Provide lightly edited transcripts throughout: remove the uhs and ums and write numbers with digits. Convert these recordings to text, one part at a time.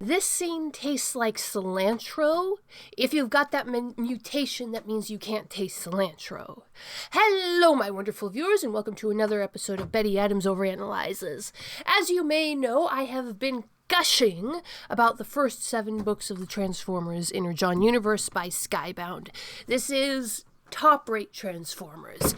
This scene tastes like cilantro. If you've got that mutation, that means you can't taste cilantro. Hello, my wonderful viewers, and welcome to another episode of Betty Adams Overanalyzes. As you may know, I have been gushing about the first 7 books of the Transformers Energon universe by Skybound. This is top-rate Transformers.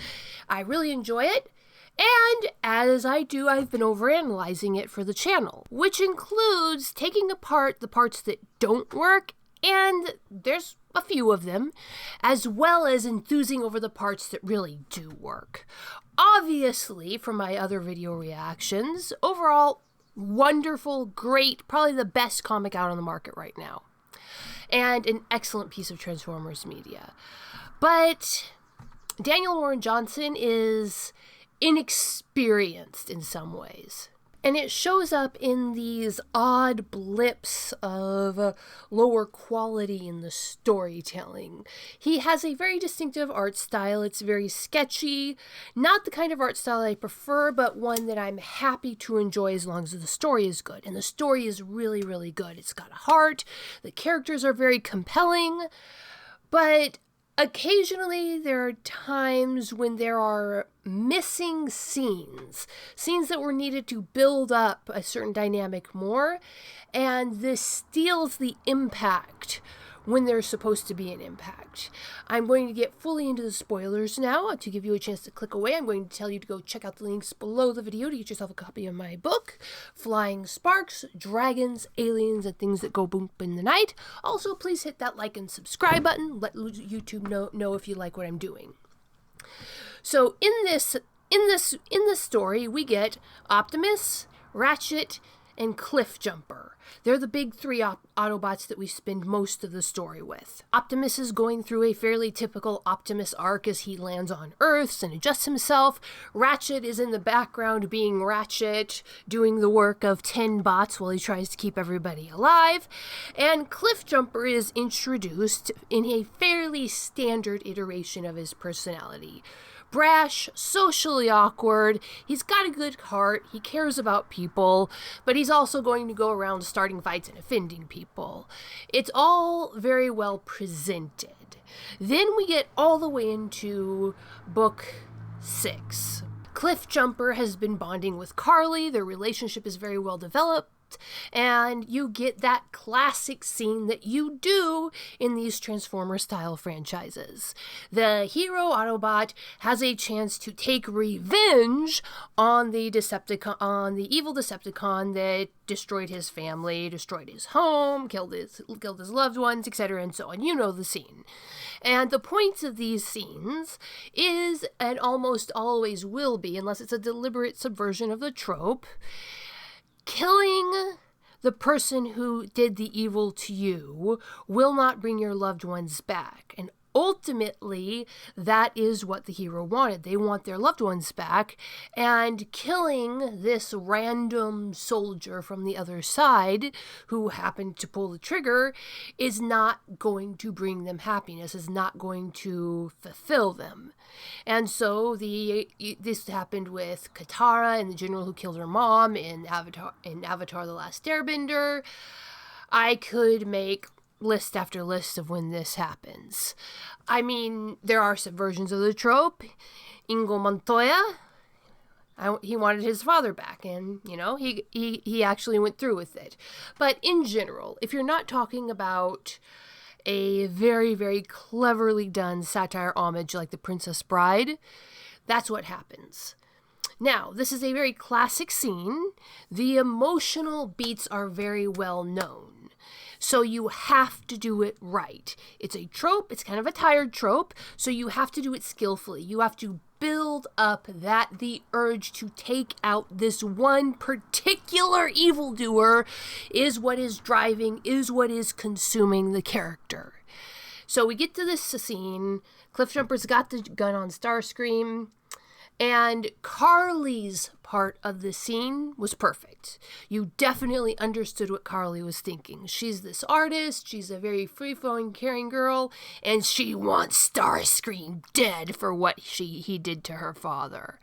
I really enjoy it. And as I do, I've been overanalyzing it for the channel, which includes taking apart the parts that don't work, and there's a few of them, as well as enthusing over the parts that really do work. Obviously, from my other video reactions, overall, wonderful, great, probably the best comic out on the market right now, and an excellent piece of Transformers media. But Daniel Warren Johnson is inexperienced in some ways. And it shows up in these odd blips of lower quality in the storytelling. He has a very distinctive art style. It's very sketchy. Not the kind of art style I prefer, but one that I'm happy to enjoy as long as the story is good. And the story is really, really good. It's got a heart. The characters are very compelling. But occasionally, there are times when there are missing scenes that were needed to build up a certain dynamic more, and this steals the impact when there's supposed to be an impact. I'm going to get fully into the spoilers now. To give you a chance to click away, I'm going to tell you to go check out the links below the video to get yourself a copy of my book, Flying Sparks, Dragons, Aliens, and Things That Go Boom in the Night. Also, please hit that like and subscribe button. Let YouTube know if you like what I'm doing. So in this story, we get Optimus, Ratchet, and Cliffjumper. They're the big 3 Autobots that we spend most of the story with. Optimus is going through a fairly typical Optimus arc as he lands on Earth and adjusts himself. Ratchet is in the background being Ratchet, doing the work of 10 bots while he tries to keep everybody alive. And Cliffjumper is introduced in a fairly standard iteration of his personality. Brash, socially awkward, he's got a good heart, he cares about people, but he's also going to go around starting fights and offending people. It's all very well presented. Then we get all the way into book 6. Cliffjumper has been bonding with Carly, their relationship is very well developed, and you get that classic scene that you do in these Transformer-style franchises. The hero Autobot has a chance to take revenge on the evil Decepticon that destroyed his family, destroyed his home, killed his loved ones, etc., and so on. You know the scene. And the point of these scenes is, and almost always will be, unless it's a deliberate subversion of the trope, killing the person who did the evil to you will not bring your loved ones back. And ultimately, that is what the hero wanted. They want their loved ones back, and killing this random soldier from the other side who happened to pull the trigger is not going to bring them happiness, is not going to fulfill them. And so this happened with Katara and the general who killed her mom in Avatar The Last Airbender. I could make list after list of when this happens. I mean, there are subversions of the trope. Inigo Montoya, he wanted his father back, and, you know, he actually went through with it. But in general, if you're not talking about a very, very cleverly done satire homage like The Princess Bride, that's what happens. Now, this is a very classic scene. The emotional beats are very well known. So you have to do it right. It's a trope. It's kind of a tired trope. So you have to do it skillfully. You have to build up the urge to take out this one particular evildoer is what is driving, is what is consuming the character. So we get to this scene. Cliffjumper's got the gun on Starscream. And Carly's part of the scene was perfect. You definitely understood what Carly was thinking. She's this artist, she's a very free-flowing, caring girl, and she wants Starscream dead for what he did to her father.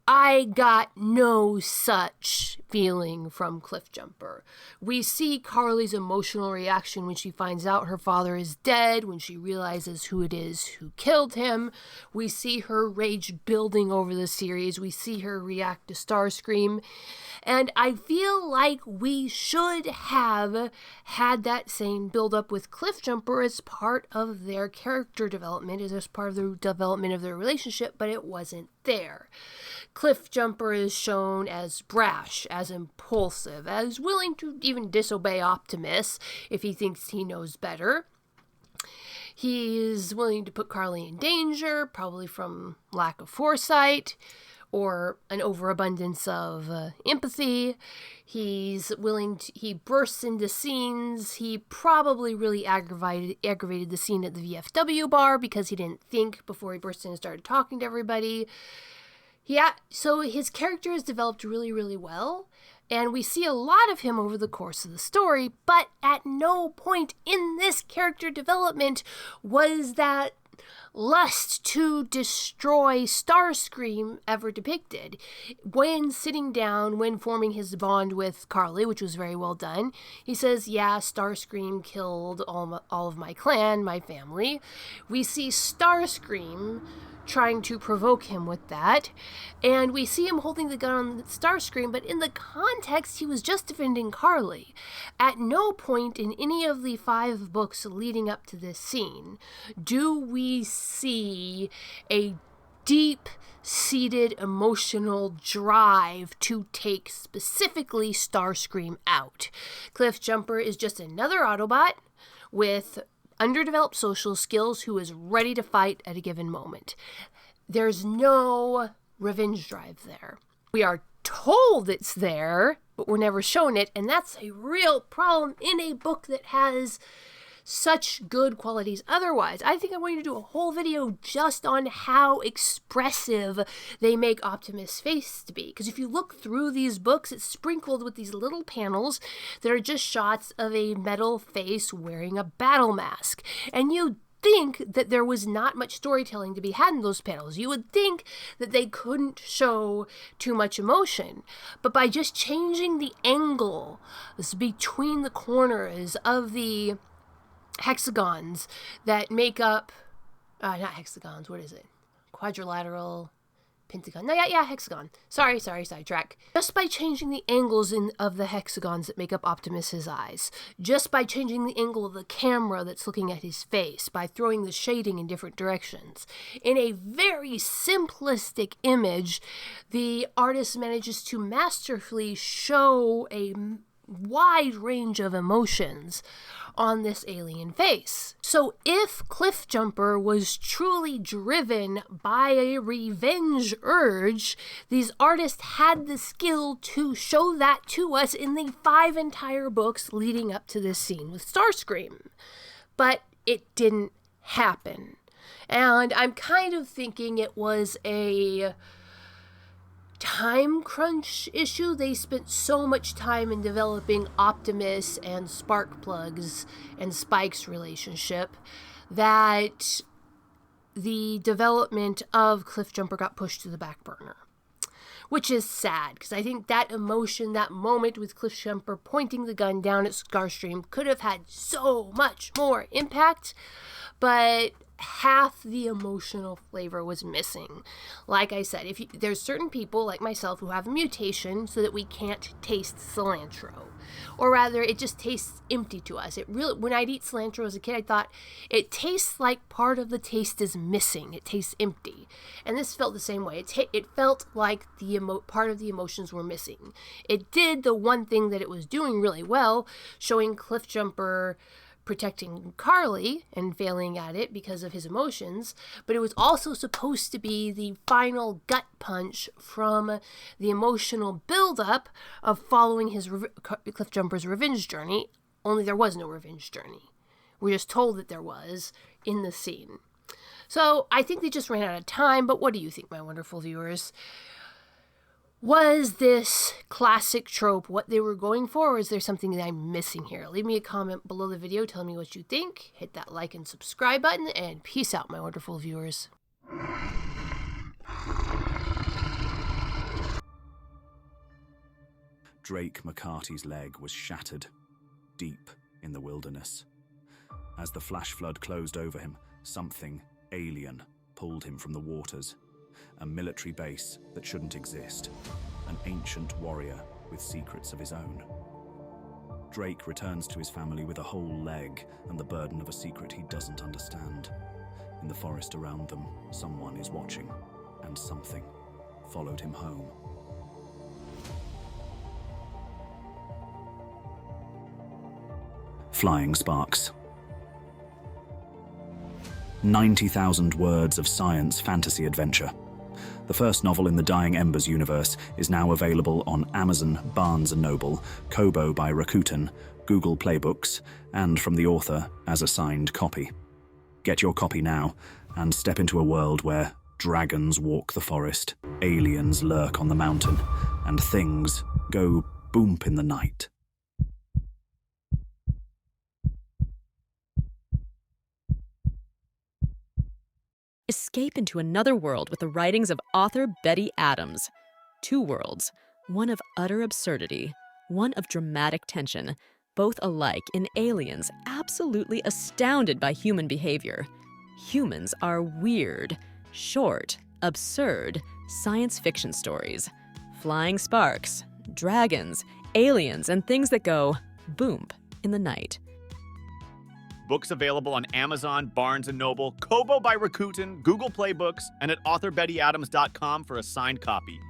I got no such feeling from Cliffjumper. We see Carly's emotional reaction when she finds out her father is dead, when she realizes who it is who killed him. We see her rage building over the series. We see her react to Starscream. And I feel like we should have had that same build-up with Cliffjumper as part of their character development, as part of the development of their relationship, but it wasn't there. Cliffjumper is shown as brash, as impulsive, as willing to even disobey Optimus if he thinks he knows better. He's willing to put Carly in danger, probably from lack of foresight or an overabundance of empathy. He bursts into scenes. He probably really aggravated the scene at the VFW bar because he didn't think before he burst in and started talking to everybody. Yeah, so his character is developed really, really well, and we see a lot of him over the course of the story, but at no point in this character development was that lust to destroy Starscream ever depicted. When sitting down, when forming his bond with Carly, which was very well done, he says, yeah, Starscream killed all of my clan, my family. We see Starscream trying to provoke him with that, and we see him holding the gun on Starscream, but in the context, he was just defending Carly. At no point in any of the 5 books leading up to this scene do we see a deep-seated emotional drive to take specifically Starscream out. Cliffjumper is just another Autobot with underdeveloped social skills who is ready to fight at a given moment. There's no revenge drive there. We are told it's there, but we're never shown it, and that's a real problem in a book that has such good qualities otherwise. I think I'm going to do a whole video just on how expressive they make Optimus' face to be. Because if you look through these books, it's sprinkled with these little panels that are just shots of a metal face wearing a battle mask. And you think that there was not much storytelling to be had in those panels. You would think that they couldn't show too much emotion. But by just changing the angle between the corners of the hexagons that make up, not hexagons, what is it? Quadrilateral, pentagon. No, yeah, hexagon. Sorry, sidetrack. Just by changing the angles of the hexagons that make up Optimus's eyes, just by changing the angle of the camera that's looking at his face, by throwing the shading in different directions. In a very simplistic image, the artist manages to masterfully show a wide range of emotions on this alien face. So if Cliffjumper was truly driven by a revenge urge, these artists had the skill to show that to us in the 5 entire books leading up to this scene with Starscream. But it didn't happen. And I'm kind of thinking it was a time crunch issue. They spent so much time in developing Optimus and Sparkplug's and Spike's relationship that the development of Cliffjumper got pushed to the back burner. Which is sad, because I think that emotion, that moment with Cliffjumper pointing the gun down at Starscream could have had so much more impact, but half the emotional flavor was missing. Like I said, there's certain people like myself who have a mutation so that we can't taste cilantro, or rather it just tastes empty to us. When I'd eat cilantro as a kid, I thought it tastes like part of the taste is missing. It tastes empty, and this felt the same way. It felt like part of the emotions were missing. It did the one thing that it was doing really well, showing Cliffjumper protecting Carly and failing at it because of his emotions, but it was also supposed to be the final gut punch from the emotional buildup of following Cliffjumper's revenge journey, only there was no revenge journey. We're just told that there was in the scene. So I think they just ran out of time, but what do you think, my wonderful viewers? Was this classic trope what they were going for, or is there something that I'm missing here? Leave me a comment below the video telling me what you think. Hit that like and subscribe button, and peace out, my wonderful viewers. Drake McCarty's leg was shattered, deep in the wilderness. As the flash flood closed over him, something alien pulled him from the waters. A military base that shouldn't exist. An ancient warrior with secrets of his own. Drake returns to his family with a whole leg and the burden of a secret he doesn't understand. In the forest around them, someone is watching, and something followed him home. Flying Sparks. 90,000 words of science fantasy adventure. The first novel in the Dying Embers universe is now available on Amazon, Barnes & Noble, Kobo by Rakuten, Google Play Books, and from the author as a signed copy. Get your copy now and step into a world where dragons walk the forest, aliens lurk on the mountain, and things go boomp in the night. Escape into another world with the writings of author Betty Adams. Two worlds, one of utter absurdity, one of dramatic tension, both alike in aliens absolutely astounded by human behavior. Humans are weird, short, absurd science fiction stories. Flying sparks, dragons, aliens, and things that go boom in the night. Books available on Amazon, Barnes & Noble, Kobo by Rakuten, Google Play Books, and at authorbettyadams.com for a signed copy.